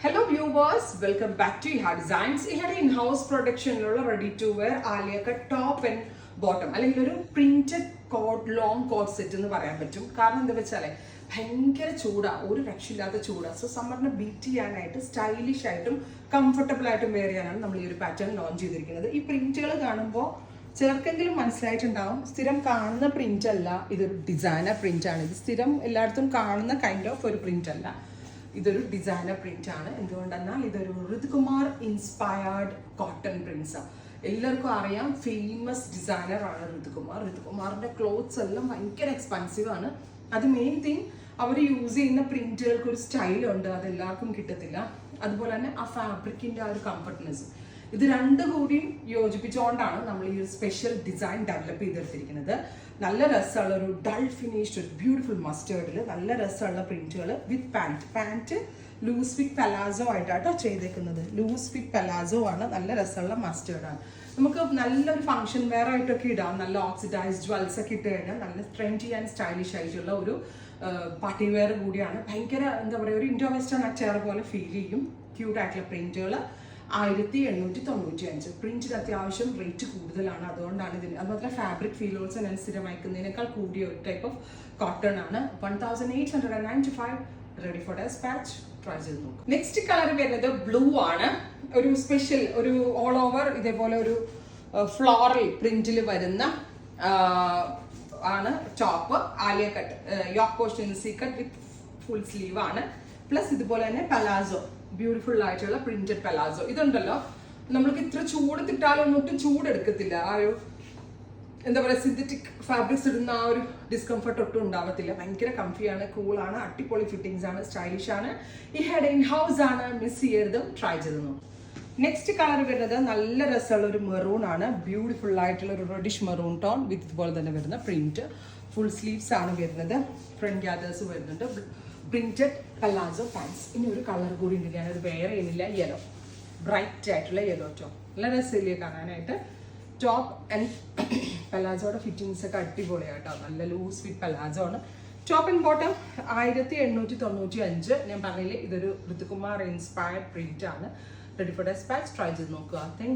Hello viewers, welcome back to Iha Designs. Ihade in-house production ready to wear Alia cut top and bottom. അല്ലെങ്കിൽ ഒരു printed coat long coat set എന്ന് പറയാൻ പറ്റും. കാരണം എന്താ വെച്ചാലേ ഭയങ്കര ചൂടാ, ഒരു രക്ഷയില്ലാത്ത ചൂടാ. സോ സമ്മറിനെ ബീറ്റ് ചെയ്യാനായിട്ട് സ്റ്റൈലിഷ് ആയിട്ടും കംഫർട്ടബിൾ ആയിട്ടും വെയർ ചെയ്യാനാണ് നമ്മൾ ഈ ഒരു പാറ്റേൺ ലോഞ്ച് ചെയ്തിരിക്കുന്നത്. ഈ പ്രിന്റുകൾ കാണുമ്പോൾ ചിലർക്കെങ്കിലും മനസ്സിലായിട്ടുണ്ടാവും, സ്ഥിരം കാണുന്ന പ്രിന്റ് അല്ല, ഇതൊരു ഡിസൈനർ പ്രിന്റ് ആണ്. ഇത് സ്ഥിരം എല്ലായിടത്തും കാണുന്ന കൈൻഡ് ഓഫ് ഒരു പ്രിന്റ് അല്ല, ഇതൊരു ഡിസൈനർ പ്രിന്റ് ആണ്. എന്തുകൊണ്ടെന്നാൽ ഇതൊരു ഋതുകുമാർ ഇൻസ്പയർഡ് കോട്ടൺ പ്രിന്റ്സ്. എല്ലാവർക്കും അറിയാം, ഫേമസ് ഡിസൈനർ ആണ് ഋതുകുമാർ. ഋതുകുമാറിന്റെ ക്ലോത്ത്സ് എല്ലാം ഭയങ്കര എക്സ്പെൻസീവ് ആണ്. അത് മെയിൻ തിങ്, അവർ യൂസ് ചെയ്യുന്ന പ്രിന്റുകൾക്ക് ഒരു സ്റ്റൈലുണ്ട്, അത് എല്ലാവർക്കും കിട്ടത്തില്ല. അതുപോലെ തന്നെ ആ ഫാബ്രിക്കിന്റെ ആ ഒരു കംഫർട്ട്നെസ്, ഇത് രണ്ടും കൂടി യോജിപ്പിച്ചുകൊണ്ടാണ് നമ്മൾ ഈ ഒരു സ്പെഷ്യൽ ഡിസൈൻ ഡെവലപ്പ് ചെയ്തെടുത്തിരിക്കുന്നത്. നല്ല രസമുള്ള ഒരു ഡൾ ഫിനിഷ്ഡ് ഒരു ബ്യൂട്ടിഫുൾ മസ്റ്റേർഡിൽ നല്ല രസമുള്ള പ്രിന്റുകൾ with pant loose fit palazzo ആയിട്ടാട്ടോ ചെയ്തേക്കുന്നത്. ലൂസ് ഫിറ്റ് പലാസോ ആണ്, നല്ല രസമുള്ള മസ്റ്റേർഡാണ്. നമുക്ക് നല്ലൊരു ഫംഗ്ഷൻ വെയർ ആയിട്ടൊക്കെ ഇടാം. നല്ല ഓക്സിഡൈസ്ഡ് ജ്വൽസ് ഒക്കെ ഇട്ട് കഴിഞ്ഞാൽ നല്ല ട്രെൻഡി ആൻഡ് സ്റ്റൈലിഷ് ആയിട്ടുള്ള ഒരു പാർട്ടി വെയർ കൂടിയാണ്. ഭയങ്കര എന്താ പറയുക, ഒരു ഇൻഡോ വെസ്റ്റേൺ അച്ചയർ പോലെ ഫീൽ ചെയ്യും. ക്യൂട്ട് ആയിട്ടുള്ള പ്രിന്റുകൾ 1895. പ്രിന്റിന് അത്യാവശ്യം റേറ്റ് കൂടുതലാണ്, അതുകൊണ്ടാണ് ഇതിന്. അതുമാത്രം ഫാബ്രിക് ഫീൽ ഓൾസോ ഞാൻ സ്ഥിരം അയക്കുന്നതിനേക്കാൾ കൂടിയ ഒരു ടൈപ്പ് ഓഫ് കോട്ടൺ ആണ്. 1895, റെഡി ഫോർ ഡെസ്പാച്ച്. ട്രൈ ചെയ്ത് നോക്കാം. നെക്സ്റ്റ് കളർ വരുന്നത് ബ്ലൂ ആണ്. ഒരു സ്പെഷ്യൽ ഒരു ഓൾ ഓവർ ഇതേപോലെ ഒരു ഫ്ലോറൽ പ്രിന്റിൽ വരുന്ന ആണ് top. Alia cut yoke portion C cut with full sleeve ആണ്. പ്ലസ് ഇതുപോലെ തന്നെ പലാസോ, ബ്യൂട്ടിഫുൾ ആയിട്ടുള്ള പ്രിന്റഡ് പലാസോ. ഇതുണ്ടല്ലോ, നമ്മൾക്ക് ഇത്ര ചൂടത്തിട്ടാലൊന്നും ഒട്ടും ചൂടെടുക്കത്തില്ല. ആ ഒരു എന്താ പറയുക, സിന്തറ്റിക് ഫാബ്രിക്സ് ഇടുന്ന ആ ഒരു ഡിസ്കംഫർട്ട് ഒട്ടും ഉണ്ടാവത്തില്ല. ഭയങ്കര കംഫിയാണ്, കൂളാണ്, അടിപൊളി ഫിറ്റിംഗ്സ് ആണ്, സ്റ്റൈലിഷ് ആണ്. ഈ ഹെഡ് ഇൻ ഹൗസ് ആണ്, മിസ് ചെയ്യരുത്, ട്രൈ ചെയ്ത് നോക്കും. നെക്സ്റ്റ് കളർ വരുന്നത് നല്ല രസമുള്ള ഒരു മെറൂൺ ആണ്. ബ്യൂട്ടിഫുൾ ആയിട്ടുള്ള ഒരു റെഡിഷ് മെറൂൺ ടോൺ വിത്ത് ഇതുപോലെ തന്നെ വരുന്ന പ്രിന്റ്. ഫുൾ സ്ലീവ്സ് ആണ് വരുന്നത്, ഫ്രണ്ട് ഗ്യാദേഴ്സ് വരുന്നുണ്ട്. Printed palazzo pants. ഇനി ഒരു കളർ കൂടി ഉണ്ട്, ഞാനത് വെയർ ചെയ്യുന്നില്ല. യെല്ലോ, ബ്രൈറ്റ് ആയിട്ടുള്ള യെല്ലോ ടോപ്പ്. നല്ല രസമില്ലേ കാണാനായിട്ട്. ടോപ്പ് ആൻഡ് പലാസോയുടെ ഫിറ്റിങ്സ് ഒക്കെ അടിപൊളിയായിട്ടോ, നല്ല ലൂസ് ഫിറ്റ് പലാസോ ആണ്. Top and bottom 1895. ഞാൻ പറഞ്ഞില്ലേ, ഇതൊരു ഋതുകുമാർ ഇൻസ്പയർഡ് പ്രിന്റ് ആണ്. Ready for dispatch. ട്രൈ ചെയ്ത് നോക്കുക. Thank you.